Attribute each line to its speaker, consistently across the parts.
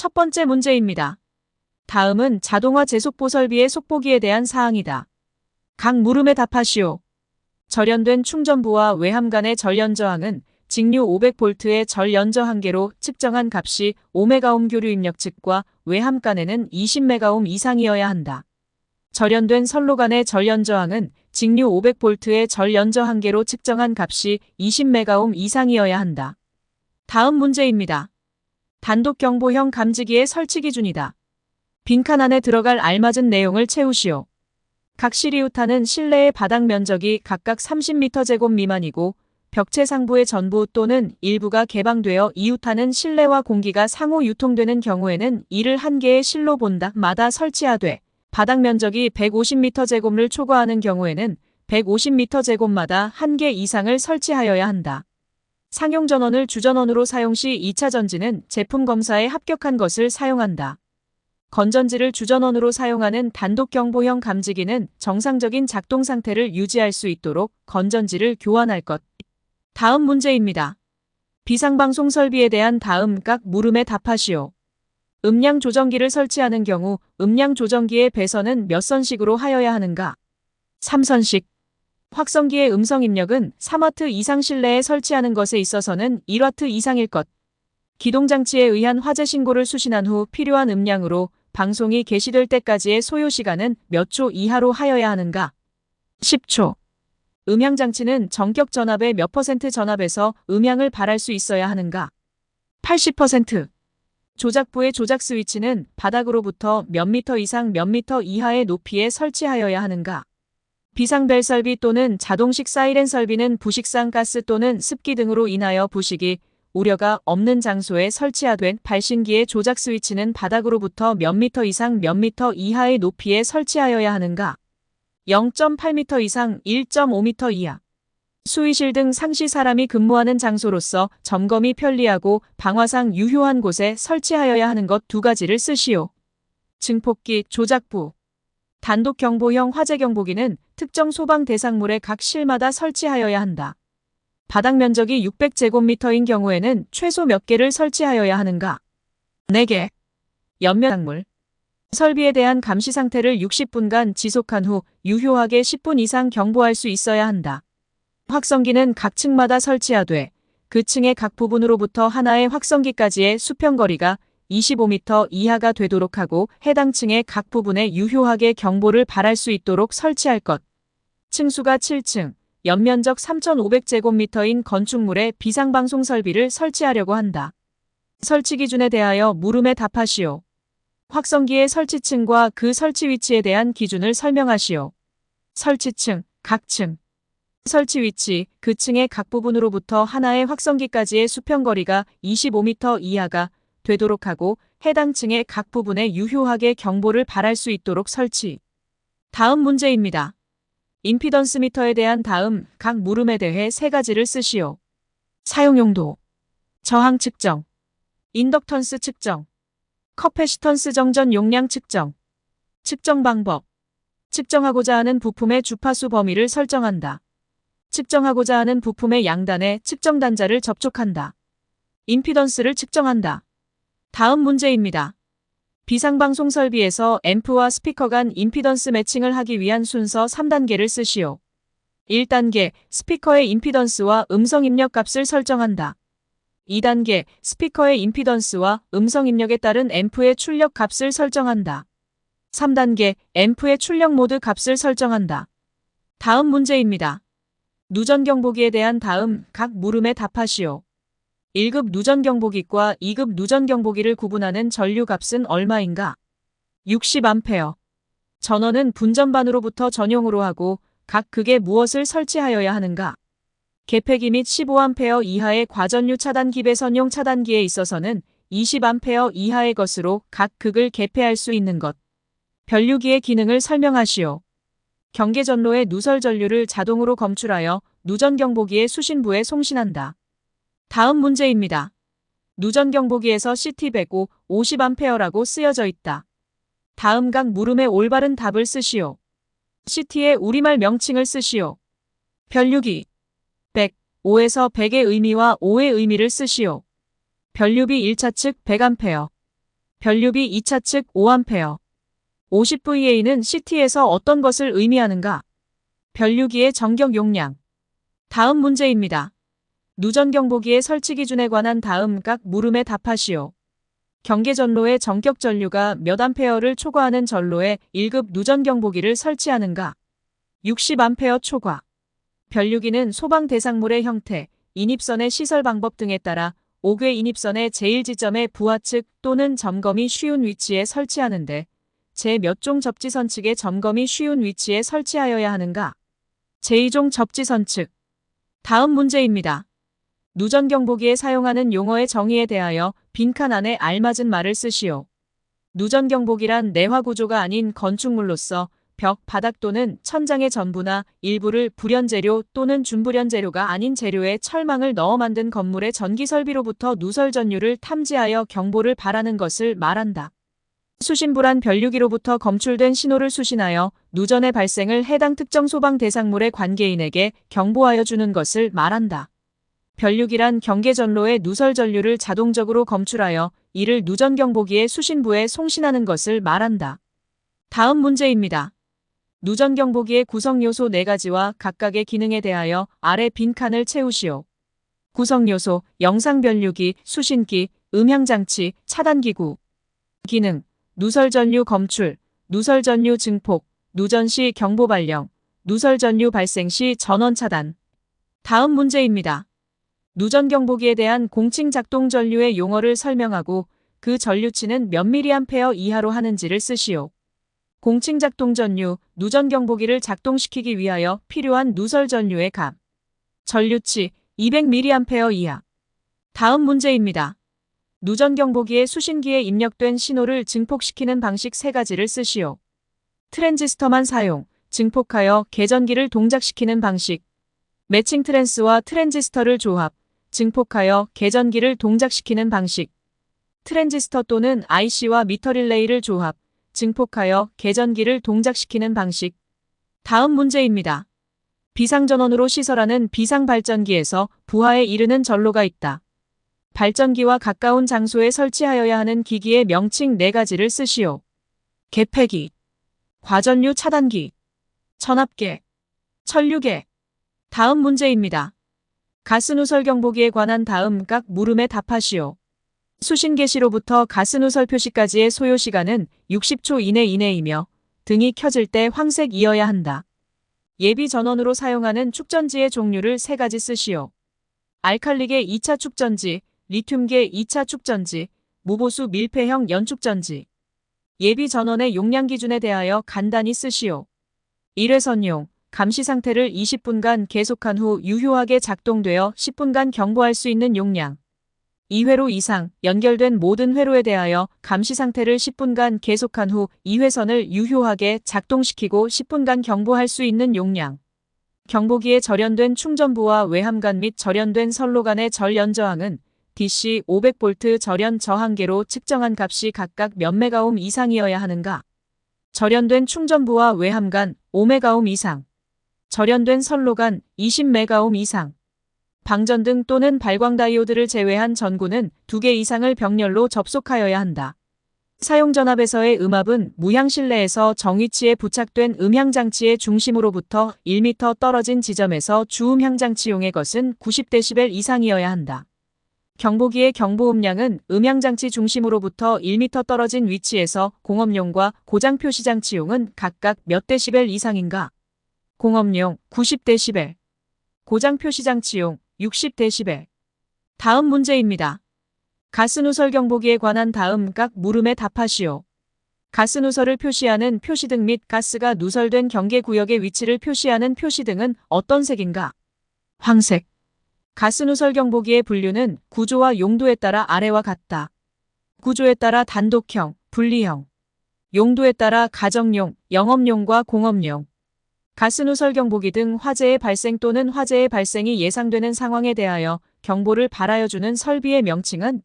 Speaker 1: 첫 번째 문제입니다. 다음은 자동화 제속보 설비의 속보기에 대한 사항이다. 각 물음에 답하시오. 절연된 충전부와 외함 간의 전련 저항은 직류 500V의 전련 저항계로 측정한 값이 5메가옴 교류 입력 측과 외함 간에는 20메가옴 이상이어야 한다. 절연된 선로 간의 전련 저항은 직류 500V의 전련 저항계로 측정한 값이 20메가옴 이상이어야 한다. 다음 문제입니다. 단독 경보형 감지기의 설치 기준이다. 빈칸 안에 들어갈 알맞은 내용을 채우시오. 각 시리우타는 실내의 바닥 면적이 각각 30m² 미만이고 벽체 상부의 전부 또는 일부가 개방되어 이우타는 실내와 공기가 상호 유통되는 경우에는 이를 한 개의 실로 본다 마다 설치하되 바닥 면적이 150m²를 초과하는 경우에는 150m²마다 한 개 이상을 설치하여야 한다. 상용 전원을 주전원으로 사용 시 2차 전지는 제품 검사에 합격한 것을 사용한다. 건전지를 주전원으로 사용하는 단독 경보형 감지기는 정상적인 작동 상태를 유지할 수 있도록 건전지를 교환할 것. 다음 문제입니다. 비상방송 설비에 대한 다음 각 물음에 답하시오. 음량 조정기를 설치하는 경우 음량 조정기의 배선은 몇 선식으로 하여야 하는가? 3선식. 확성기의 음성 입력은 3W 이상 실내에 설치하는 것에 있어서는 1W 이상일 것. 기동장치에 의한 화재 신고를 수신한 후 필요한 음량으로 방송이 개시될 때까지의 소요 시간은 몇 초 이하로 하여야 하는가? 10초. 음향장치는 전격 전압의 몇 % 전압에서 음향을 발할 수 있어야 하는가? 80%. 조작부의 조작 스위치는 바닥으로부터 몇 미터 이상 몇 미터 이하의 높이에 설치하여야 하는가? 비상벨 설비 또는 자동식 사이렌 설비는 부식상 가스 또는 습기 등으로 인하여 부식이 우려가 없는 장소에 설치하된 발신기의 조작 스위치는 바닥으로부터 몇 미터 이상 몇 미터 이하의 높이에 설치하여야 하는가? 0.8m 이상 1.5m 이하. 수의실 등 상시 사람이 근무하는 장소로서 점검이 편리하고 방화상 유효한 곳에 설치하여야 하는 것 두 가지를 쓰시오. 증폭기, 조작부. 단독 경보형 화재 경보기는 특정 소방 대상물의 각 실마다 설치하여야 한다. 바닥 면적이 600제곱미터인 경우에는 최소 몇 개를 설치하여야 하는가? 4개. 연면작물. 설비에 대한 감시 상태를 60분간 지속한 후 유효하게 10분 이상 경보할 수 있어야 한다. 확성기는 각 층마다 설치하되 그 층의 각 부분으로부터 하나의 확성기까지의 수평거리가 25m 이하가 되도록 하고 해당 층의 각 부분에 유효하게 경보를 발할 수 있도록 설치할 것. 층수가 7층, 연면적 3,500제곱미터인 건축물에 비상방송 설비를 설치하려고 한다. 설치 기준에 대하여 물음에 답하시오. 확성기의 설치층과 그 설치 위치에 대한 기준을 설명하시오. 설치층, 각 층. 설치 위치, 그 층의 각 부분으로부터 하나의 확성기까지의 수평거리가 25m 이하가 되도록 하고 해당 층의 각 부분에 유효하게 경보를 발할 수 있도록 설치. 다음 문제입니다. 임피던스 미터에 대한 다음 각 물음에 대해 3가지를 쓰시오. 사용용도, 저항 측정, 인덕턴스 측정, 커패시턴스 정전 용량 측정, 측정 방법, 측정하고자 하는 부품의 주파수 범위를 설정한다. 측정하고자 하는 부품의 양단에 측정 단자를 접촉한다. 임피던스를 측정한다. 다음 문제입니다. 비상방송 설비에서 앰프와 스피커 간 임피던스 매칭을 하기 위한 순서 3단계를 쓰시오. 1단계, 스피커의 임피던스와 음성 입력 값을 설정한다. 2단계, 스피커의 임피던스와 음성 입력에 따른 앰프의 출력 값을 설정한다. 3단계, 앰프의 출력 모드 값을 설정한다. 다음 문제입니다. 누전 경보기에 대한 다음 각 물음에 답하시오. 1급 누전 경보기과 2급 누전 경보기를 구분하는 전류 값은 얼마인가? 60A. 전원은 분전반으로부터 전용으로 하고 각 극에 무엇을 설치하여야 하는가? 개폐기 및 15A 이하의 과전류 차단기 배선용 차단기에 있어서는 20A 이하의 것으로 각 극을 개폐할 수 있는 것. 변류기의 기능을 설명하시오. 경계전로의 누설 전류를 자동으로 검출하여 누전 경보기의 수신부에 송신한다. 다음 문제입니다. 누전 경보기에서 CT105 50A라고 쓰여져 있다. 다음 각 물음의 올바른 답을 쓰시오. CT의 우리말 명칭을 쓰시오. 변류기 100, 5에서 100의 의미와 5의 의미를 쓰시오. 변류비 1차 측 100A. 변류비 2차 측 5A. 50VA는 CT에서 어떤 것을 의미하는가? 변류기의 전격 용량. 다음 문제입니다. 누전경보기의 설치 기준에 관한 다음 각 물음에 답하시오. 경계전로의 전격 전류가 몇 암페어를 초과하는 전로에 1급 누전경보기를 설치하는가? 60A 초과. 변류기는 소방 대상물의 형태, 인입선의 시설 방법 등에 따라 5궤 인입선의 제1지점의 부하 측 또는 점검이 쉬운 위치에 설치하는데 제 몇 종 접지선 측에 점검이 쉬운 위치에 설치하여야 하는가? 제2종 접지선 측. 다음 문제입니다. 누전경보기에 사용하는 용어의 정의에 대하여 빈칸 안에 알맞은 말을 쓰시오. 누전경보기란 내화구조가 아닌 건축물로서 벽, 바닥 또는 천장의 전부나 일부를 불연재료 또는 준불연재료가 아닌 재료에 철망을 넣어 만든 건물의 전기설비로부터 누설전류를 탐지하여 경보를 발하는 것을 말한다. 수신부란 변류기로부터 검출된 신호를 수신하여 누전의 발생을 해당 특정 소방 대상물의 관계인에게 경보하여 주는 것을 말한다. 변류기란 경계전로의 누설전류를 자동적으로 검출하여 이를 누전경보기의 수신부에 송신하는 것을 말한다. 다음 문제입니다. 누전경보기의 구성요소 4가지와 각각의 기능에 대하여 아래 빈칸을 채우시오. 구성요소, 영상변류기, 수신기, 음향장치, 차단기구. 기능, 누설전류 검출, 누설전류 증폭, 누전시 경보 발령, 누설전류 발생 시 전원 차단. 다음 문제입니다. 누전경보기에 대한 공칭 작동 전류의 용어를 설명하고 그 전류치는 몇 mA 이하로 하는지를 쓰시오. 공칭 작동 전류, 누전경보기를 작동시키기 위하여 필요한 누설 전류의 값. 전류치 200mA 이하. 다음 문제입니다. 누전경보기의 수신기에 입력된 신호를 증폭시키는 방식 3가지를 쓰시오. 트랜지스터만 사용, 증폭하여 계전기를 동작시키는 방식. 매칭 트랜스와 트랜지스터를 조합, 증폭하여 계전기를 동작시키는 방식. 트랜지스터 또는 IC와 미터 릴레이를 조합, 증폭하여 계전기를 동작시키는 방식. 다음 문제입니다. 비상전원으로 시설하는 비상발전기에서 부하에 이르는 전로가 있다. 발전기와 가까운 장소에 설치하여야 하는 기기의 명칭 4가지를 쓰시오. 개폐기, 과전류 차단기, 전압계, 천류계. 다음 문제입니다. 가스누설 경보기에 관한 다음 각 물음에 답하시오. 수신 개시로부터 가스누설 표시까지의 소요시간은 60초 이내이며 등이 켜질 때 황색이어야 한다. 예비 전원으로 사용하는 축전지의 종류를 3가지 쓰시오. 알칼리계 2차 축전지, 리튬계 2차 축전지, 무보수 밀폐형 연축전지. 예비 전원의 용량 기준에 대하여 간단히 쓰시오. 1회선용, 감시 상태를 20분간 계속한 후 유효하게 작동되어 10분간 경보할 수 있는 용량. 2회로 이상 연결된 모든 회로에 대하여 감시 상태를 10분간 계속한 후 2회선을 유효하게 작동시키고 10분간 경보할 수 있는 용량. 경보기의 절연된 충전부와 외함간 및 절연된 선로 간의 절연 저항은 DC 500V 절연 저항계로 측정한 값이 각각 몇 메가옴 이상이어야 하는가? 절연된 충전부와 외함간 5메가옴 이상. 절연된 선로 간 20메가옴 이상. 방전등 또는 발광다이오드를 제외한 전구는 2개 이상을 병렬로 접속하여야 한다. 사용전압에서의 음압은 무향 실내에서 정위치에 부착된 음향장치의 중심으로부터 1m 떨어진 지점에서 주음향장치용의 것은 90dB 이상이어야 한다. 경보기의 경보음량은 음향장치 중심으로부터 1m 떨어진 위치에서 공업용과 고장표시장치용은 각각 몇 데시벨 이상인가? 공업용 90dB, 고장표시장치용 60dB. 다음 문제입니다. 가스누설 경보기에 관한 다음 각 물음에 답하시오. 가스누설을 표시하는 표시등 및 가스가 누설된 경계구역의 위치를 표시하는 표시등은 어떤 색인가? 황색. 가스누설 경보기의 분류는 구조와 용도에 따라 아래와 같다. 구조에 따라 단독형, 분리형. 용도에 따라 가정용, 영업용과 공업용. 가스누설 경보기 등 화재의 발생 또는 화재의 발생이 예상되는 상황에 대하여 경보를 발하여주는 설비의 명칭은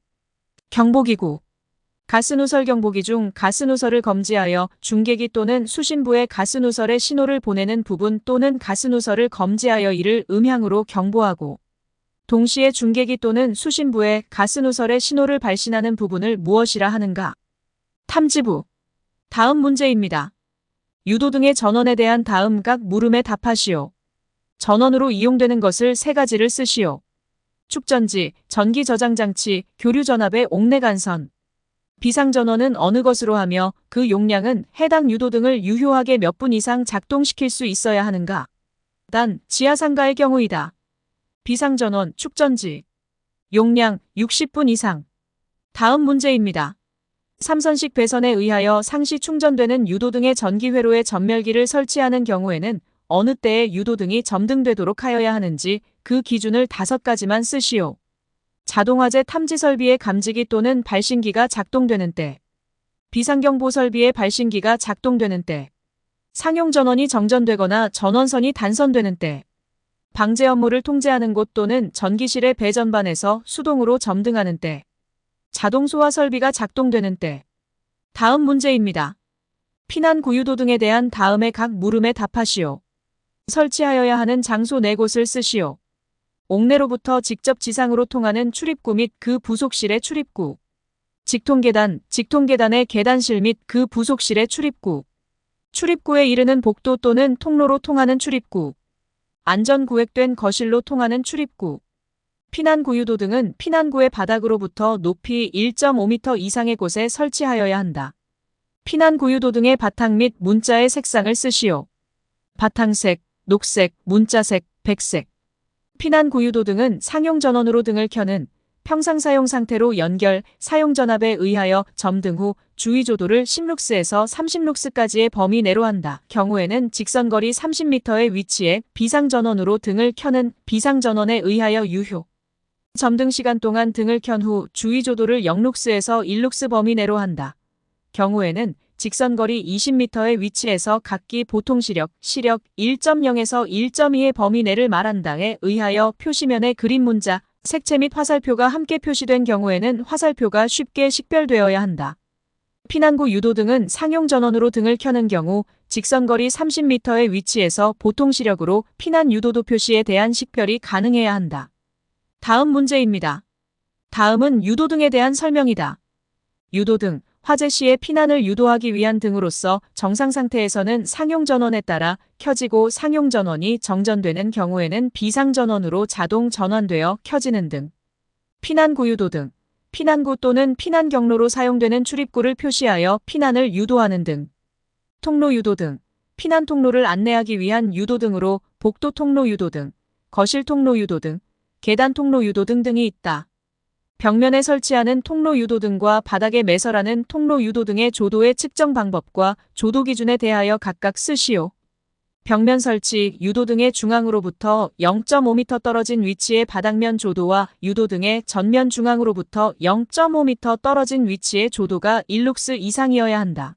Speaker 1: 경보기구. 가스누설 경보기 중 가스누설을 검지하여 중계기 또는 수신부에 가스누설의 신호를 보내는 부분 또는 가스누설을 검지하여 이를 음향으로 경보하고 동시에 중계기 또는 수신부에 가스누설의 신호를 발신하는 부분을 무엇이라 하는가? 탐지부. 다음 문제입니다. 유도등의 전원에 대한 다음 각 물음에 답하시오. 전원으로 이용되는 것을 세 가지를 쓰시오. 축전지, 전기 저장장치, 교류 전압의 옥내간선. 비상전원은 어느 것으로 하며 그 용량은 해당 유도등을 유효하게 몇 분 이상 작동시킬 수 있어야 하는가? 단, 지하상가의 경우이다. 비상전원, 축전지. 용량 60분 이상. 다음 문제입니다. 삼선식 배선에 의하여 상시 충전되는 유도등의 전기회로에 전멸기를 설치하는 경우에는 어느 때에 유도등이 점등되도록 하여야 하는지 그 기준을 5가지만 쓰시오. 자동화재 탐지 설비의 감지기 또는 발신기가 작동되는 때, 비상경보 설비의 발신기가 작동되는 때, 상용 전원이 정전되거나 전원선이 단선되는 때, 방제 업무를 통제하는 곳 또는 전기실의 배전반에서 수동으로 점등하는 때, 자동 소화 설비가 작동되는 때. 다음 문제입니다. 피난 구유도 등에 대한 다음의 각 물음에 답하시오. 설치하여야 하는 장소 4곳을 쓰시오. 옥내로부터 직접 지상으로 통하는 출입구 및 그 부속실의 출입구. 직통계단의 계단실 및 그 부속실의 출입구. 출입구에 이르는 복도 또는 통로로 통하는 출입구. 안전구획된 거실로 통하는 출입구. 피난구유도 등은 피난구의 바닥으로부터 높이 1.5m 이상의 곳에 설치하여야 한다. 피난구유도 등의 바탕 및 문자의 색상을 쓰시오. 바탕색, 녹색, 문자색, 백색. 피난구유도 등은 상용전원으로 등을 켜는 평상 사용 상태로 연결, 사용전압에 의하여 점등 후 주의조도를 10룩스에서 30룩스까지의 범위 내로 한다. 경우에는 직선거리 30m의 위치에 비상전원으로 등을 켜는 비상전원에 의하여 유효. 점등 시간 동안 등을 켠 후 주의조도를 0룩스에서 1룩스 범위 내로 한다. 경우에는 직선거리 20m의 위치에서 각기 보통시력, 시력 1.0에서 1.2의 범위 내를 말한다에 의하여 표시면에 그림 문자, 색채 및 화살표가 함께 표시된 경우에는 화살표가 쉽게 식별되어야 한다. 피난구 유도 등은 상용 전원으로 등을 켜는 경우 직선거리 30m의 위치에서 보통시력으로 피난 유도도 표시에 대한 식별이 가능해야 한다. 다음 문제입니다. 다음은 유도등에 대한 설명이다. 유도등, 화재 시에 피난을 유도하기 위한 등으로서 정상 상태에서는 상용전원에 따라 켜지고 상용전원이 정전되는 경우에는 비상전원으로 자동 전환되어 켜지는 등. 피난구유도등, 피난구 또는 피난경로로 사용되는 출입구를 표시하여 피난을 유도하는 등. 통로유도등, 피난통로를 안내하기 위한 유도등으로 복도통로유도등, 거실통로유도등, 계단통로유도등 등이 있다. 벽면에 설치하는 통로유도등과 바닥에 매설하는 통로유도등의 조도의 측정 방법과 조도 기준에 대하여 각각 쓰시오. 벽면 설치 유도등의 중앙으로부터 0.5m 떨어진 위치의 바닥면 조도와 유도등의 전면 중앙으로부터 0.5m 떨어진 위치의 조도가 1룩스 이상이어야 한다.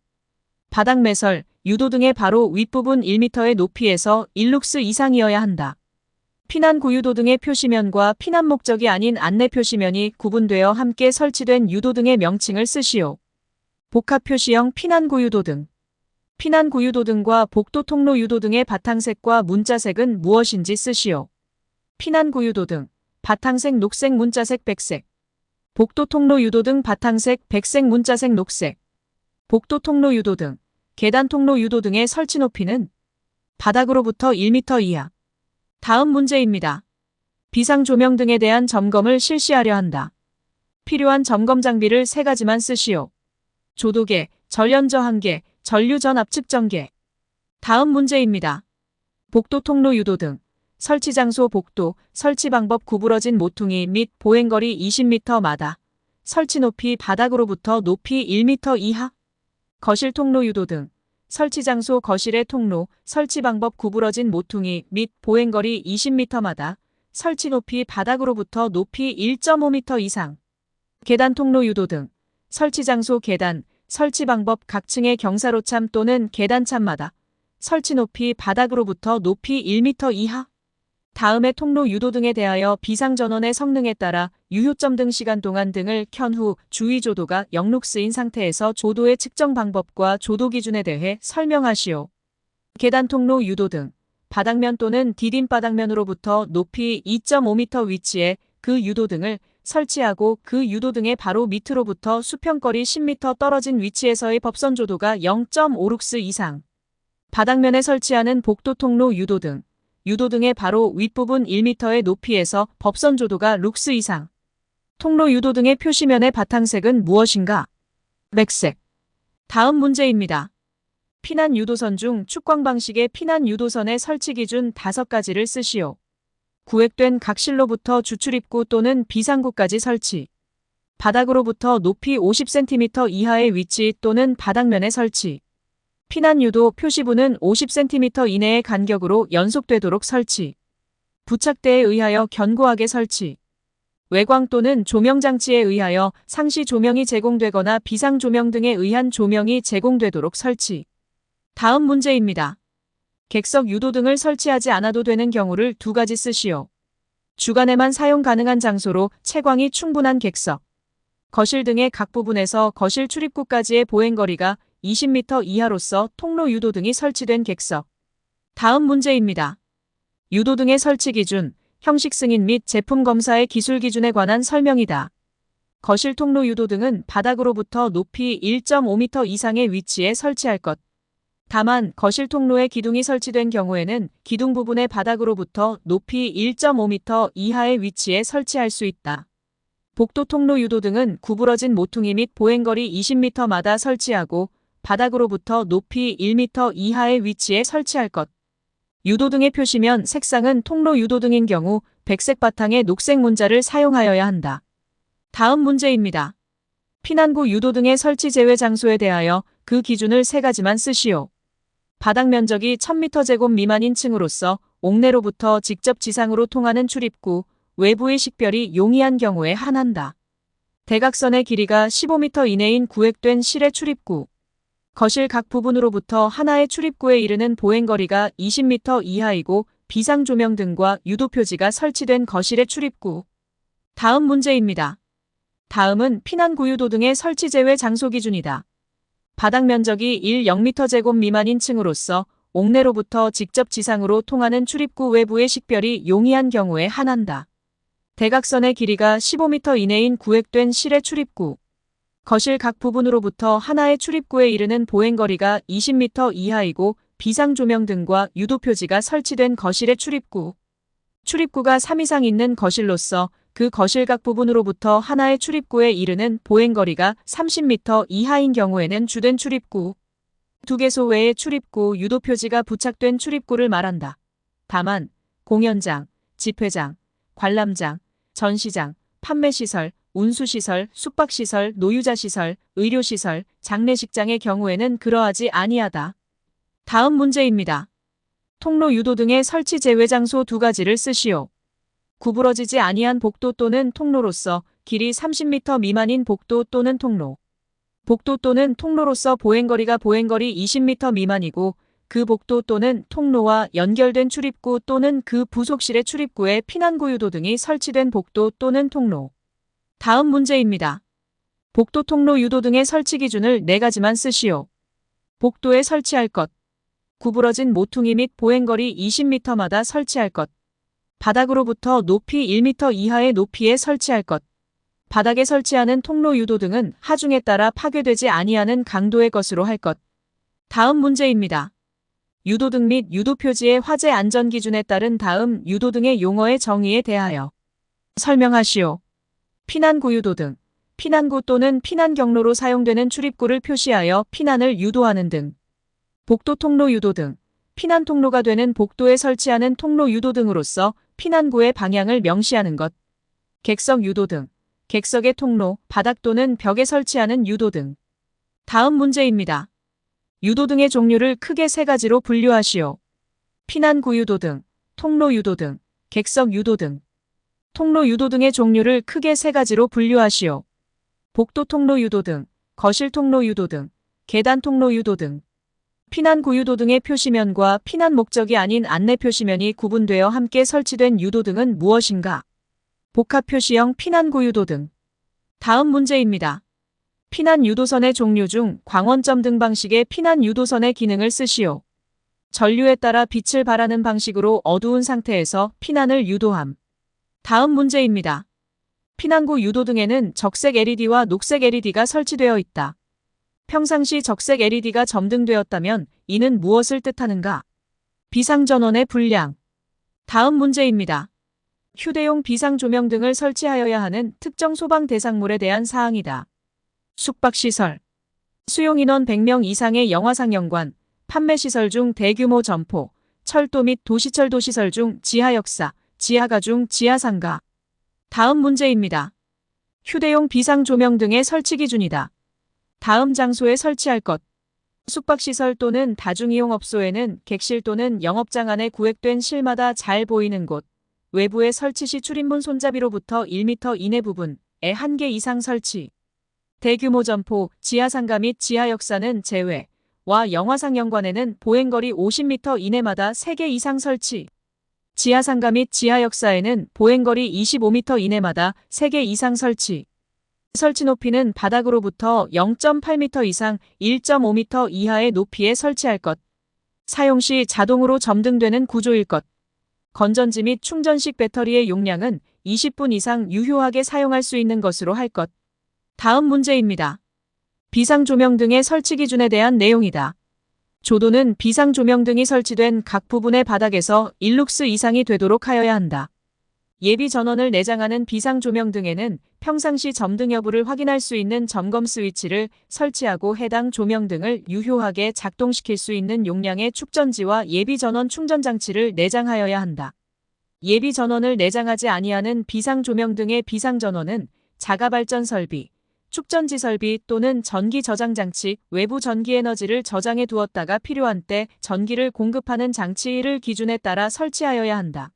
Speaker 1: 바닥 매설 유도등의 바로 윗부분 1m의 높이에서 1룩스 이상이어야 한다. 피난 구유도 등의 표시면과 피난 목적이 아닌 안내 표시면이 구분되어 함께 설치된 유도 등의 명칭을 쓰시오. 복합 표시형 피난 구유도 등. 피난 구유도 등과 복도 통로 유도 등의 바탕색과 문자색은 무엇인지 쓰시오. 피난 구유도 등, 바탕색 녹색 문자색 백색. 복도 통로 유도 등 바탕색 백색 문자색 녹색. 복도 통로 유도 등, 계단 통로 유도 등의 설치 높이는 바닥으로부터 1m 이하. 다음 문제입니다. 비상조명 등에 대한 점검을 실시하려 한다. 필요한 점검 장비를 3가지만 쓰시오. 조도계, 전련저항계, 전류전압 측정계. 다음 문제입니다. 복도 통로 유도 등, 설치 장소 복도, 설치 방법 구부러진 모퉁이 및 보행거리 20m마다, 설치 높이 바닥으로부터 높이 1m 이하. 거실 통로 유도 등, 설치 장소 거실의 통로, 설치 방법 구부러진 모퉁이 및 보행거리 20m마다 설치 높이 바닥으로부터 높이 1.5m 이상. 계단 통로 유도 등, 설치 장소 계단, 설치 방법 각 층의 경사로참 또는 계단참마다 설치 높이 바닥으로부터 높이 1m 이하. 다음의 통로 유도 등에 대하여 비상전원의 성능에 따라 유효점 등 시간 동안 등을 켠 후 주의조도가 0룩스인 상태에서 조도의 측정 방법과 조도 기준에 대해 설명하시오. 계단 통로 유도 등, 바닥면 또는 디딤바닥면으로부터 높이 2.5m 위치에 그 유도 등을 설치하고 그 유도등의 바로 밑으로부터 수평거리 10m 떨어진 위치에서의 법선 조도가 0.5룩스 이상. 바닥면에 설치하는 복도 통로 유도등. 유도등의 바로 윗부분 1m의 높이에서 법선 조도가 룩스 이상. 통로 유도등의 표시면의 바탕색은 무엇인가? 백색. 다음 문제입니다. 피난 유도선 중 축광 방식의 피난 유도선의 설치 기준 5가지를 쓰시오. 구획된 각실로부터 주출입구 또는 비상구까지 설치. 바닥으로부터 높이 50cm 이하의 위치 또는 바닥면에 설치. 피난 유도 표시부는 50cm 이내의 간격으로 연속되도록 설치. 부착대에 의하여 견고하게 설치. 외광 또는 조명장치에 의하여 상시 조명이 제공되거나 비상 조명 등에 의한 조명이 제공되도록 설치. 다음 문제입니다. 객석 유도등을 설치하지 않아도 되는 경우를 2가지 쓰시오. 주간에만 사용 가능한 장소로 채광이 충분한 객석. 거실 등의 각 부분에서 거실 출입구까지의 보행거리가 20m 이하로서 통로 유도등이 설치된 객석. 다음 문제입니다. 유도등의 설치 기준, 형식 승인 및 제품 검사의 기술 기준에 관한 설명이다. 거실 통로 유도등은 바닥으로부터 높이 1.5m 이상의 위치에 설치할 것. 다만 거실 통로에 기둥이 설치된 경우에는 기둥 부분의 바닥으로부터 높이 1.5m 이하의 위치에 설치할 수 있다. 복도 통로 유도등은 구부러진 모퉁이 및 보행거리 20m마다 설치하고 바닥으로부터 높이 1m 이하의 위치에 설치할 것. 유도등의 표시면 색상은 통로 유도등인 경우 백색 바탕에 녹색 문자를 사용하여야 한다. 다음 문제입니다. 피난구 유도등의 설치 제외 장소에 대하여 그 기준을 3가지만 쓰시오. 바닥 면적이 1000m² 미만인 층으로서 옥내로부터 직접 지상으로 통하는 출입구, 외부의 식별이 용이한 경우에 한한다. 대각선의 길이가 15m 이내인 구획된 실외 출입구. 거실 각 부분으로부터 하나의 출입구에 이르는 보행거리가 20m 이하이고 비상 조명 등과 유도 표지가 설치된 거실의 출입구. 다음 문제입니다. 다음은 피난구 유도등의 설치 제외 장소 기준이다. 바닥 면적이 0m² 미만인 층으로서 옥내로부터 직접 지상으로 통하는 출입구 외부의 식별이 용이한 경우에 한한다. 대각선의 길이가 15m 이내인 구획된 실외 출입구. 거실 각 부분으로부터 하나의 출입구에 이르는 보행거리가 20m 이하이고 비상 조명 등과 유도 표지가 설치된 거실의 출입구. 출입구가 3 이상 있는 거실로서 그 거실 각 부분으로부터 하나의 출입구에 이르는 보행거리가 30m 이하인 경우에는 주된 출입구. 2개소 외의 출입구 유도 표지가 부착된 출입구를 말한다. 다만 공연장, 집회장, 관람장, 전시장, 판매시설, 운수시설, 숙박시설, 노유자시설, 의료시설, 장례식장의 경우에는 그러하지 아니하다. 다음 문제입니다. 통로 유도 등의 설치 제외 장소 2가지를 쓰시오. 구부러지지 아니한 복도 또는 통로로서 길이 30m 미만인 복도 또는 통로. 복도 또는 통로로서 보행거리 20m 미만이고 그 복도 또는 통로와 연결된 출입구 또는 그 부속실의 출입구에 피난구 유도 등이 설치된 복도 또는 통로. 다음 문제입니다. 복도 통로 유도 등의 설치 기준을 4가지만 쓰시오. 복도에 설치할 것. 구부러진 모퉁이 및 보행거리 20m마다 설치할 것. 바닥으로부터 높이 1m 이하의 높이에 설치할 것. 바닥에 설치하는 통로 유도 등은 하중에 따라 파괴되지 아니하는 강도의 것으로 할 것. 다음 문제입니다. 유도등 및 유도 표지의 화재 안전 기준에 따른 다음 유도등의 용어의 정의에 대하여 설명하시오. 피난구 유도등. 피난구 또는 피난 경로로 사용되는 출입구를 표시하여 피난을 유도하는 등. 복도 통로 유도등. 피난 통로가 되는 복도에 설치하는 통로 유도등으로서 피난구의 방향을 명시하는 것. 객석 유도등. 객석의 통로, 바닥 또는 벽에 설치하는 유도등. 다음 문제입니다. 유도등의 종류를 크게 3가지로 분류하시오. 피난구 유도등, 통로 유도등, 객석 유도등. 통로 유도등의 종류를 크게 3가지로 분류하시오. 복도 통로 유도등, 거실 통로 유도등, 계단 통로 유도등. 피난구 유도등의 표시면과 피난 목적이 아닌 안내 표시면이 구분되어 함께 설치된 유도등은 무엇인가? 복합 표시형 피난구 유도등. 다음 문제입니다. 피난 유도선의 종류 중 광원점 등 방식의 피난 유도선의 기능을 쓰시오. 전류에 따라 빛을 발하는 방식으로 어두운 상태에서 피난을 유도함. 다음 문제입니다. 피난구 유도 등에는 적색 LED와 녹색 LED가 설치되어 있다. 평상시 적색 LED가 점등되었다면 이는 무엇을 뜻하는가? 비상전원의 불량. 다음 문제입니다. 휴대용 비상조명 등을 설치하여야 하는 특정 소방 대상물에 대한 사항이다. 숙박시설. 수용인원 100명 이상의 영화상영관, 판매시설 중 대규모 점포, 철도 및 도시철도 시설 중 지하역사, 지하가중, 지하상가. 다음 문제입니다. 휴대용 비상조명 등의 설치 기준이다. 다음 장소에 설치할 것. 숙박시설 또는 다중이용업소에는 객실 또는 영업장 안에 구획된 실마다 잘 보이는 곳, 외부에 설치 시 출입문 손잡이로부터 1m 이내 부분에 1개 이상 설치. 대규모 점포, 지하상가 및 지하역사는 제외와 영화상영관에는 보행거리 50m 이내마다 3개 이상 설치. 지하상가 및 지하역사에는 보행거리 25m 이내마다 3개 이상 설치. 설치 높이는 바닥으로부터 0.8m 이상 1.5m 이하의 높이에 설치할 것. 사용 시 자동으로 점등되는 구조일 것. 건전지 및 충전식 배터리의 용량은 20분 이상 유효하게 사용할 수 있는 것으로 할 것. 다음 문제입니다. 비상조명 등의 설치 기준에 대한 내용이다. 조도는 비상조명 등이 설치된 각 부분의 바닥에서 1룩스 이상이 되도록 하여야 한다. 예비 전원을 내장하는 비상조명 등에는 평상시 점등 여부를 확인할 수 있는 점검 스위치를 설치하고 해당 조명 등을 유효하게 작동시킬 수 있는 용량의 축전지와 예비 전원 충전 장치를 내장하여야 한다. 예비 전원을 내장하지 아니하는 비상조명 등의 비상전원은 자가발전 설비, 축전지 설비 또는 전기 저장 장치, 외부 전기 에너지를 저장해 두었다가 필요한 때 전기를 공급하는 장치를 기준에 따라 설치하여야 한다.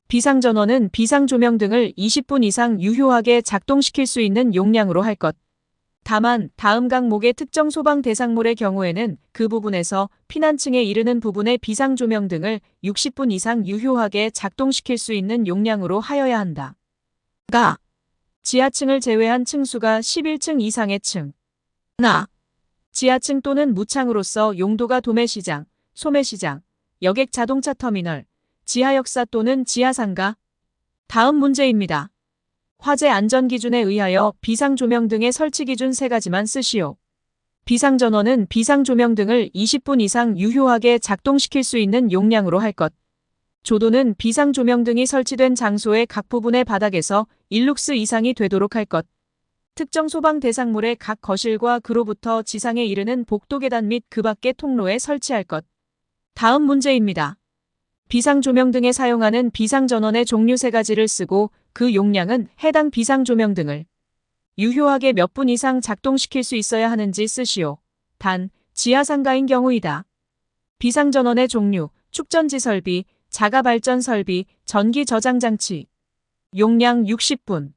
Speaker 1: 비상전원은 비상조명 등을 20분 이상 유효하게 작동시킬 수 있는 용량으로 할 것. 다만 다음 강목의 특정 소방 대상물의 경우에는 그 부분에서 피난층에 이르는 부분의 비상조명 등을 60분 이상 유효하게 작동시킬 수 있는 용량으로 하여야 한다. 가. 지하층을 제외한 층수가 11층 이상의 층. 나. 지하층 또는 무창으로서 용도가 도매시장, 소매시장, 여객 자동차 터미널, 지하역사 또는 지하상가. 다음 문제입니다. 화재 안전기준에 의하여 비상조명 등의 설치 기준 3가지만 쓰시오. 비상전원은 비상조명 등을 20분 이상 유효하게 작동시킬 수 있는 용량으로 할 것. 조도는 비상조명 등이 설치된 장소의 각 부분의 바닥에서 1룩스 이상이 되도록 할 것. 특정 소방 대상물의 각 거실과 그로부터 지상에 이르는 복도 계단 및 그 밖의 통로에 설치할 것. 다음 문제입니다. 비상조명 등에 사용하는 비상전원의 종류 3가지를 쓰고 그 용량은 해당 비상조명 등을 유효하게 몇 분 이상 작동시킬 수 있어야 하는지 쓰시오. 단, 지하상가인 경우이다. 비상전원의 종류, 축전지 설비, 자가발전 설비, 전기 저장 장치. 용량 60분.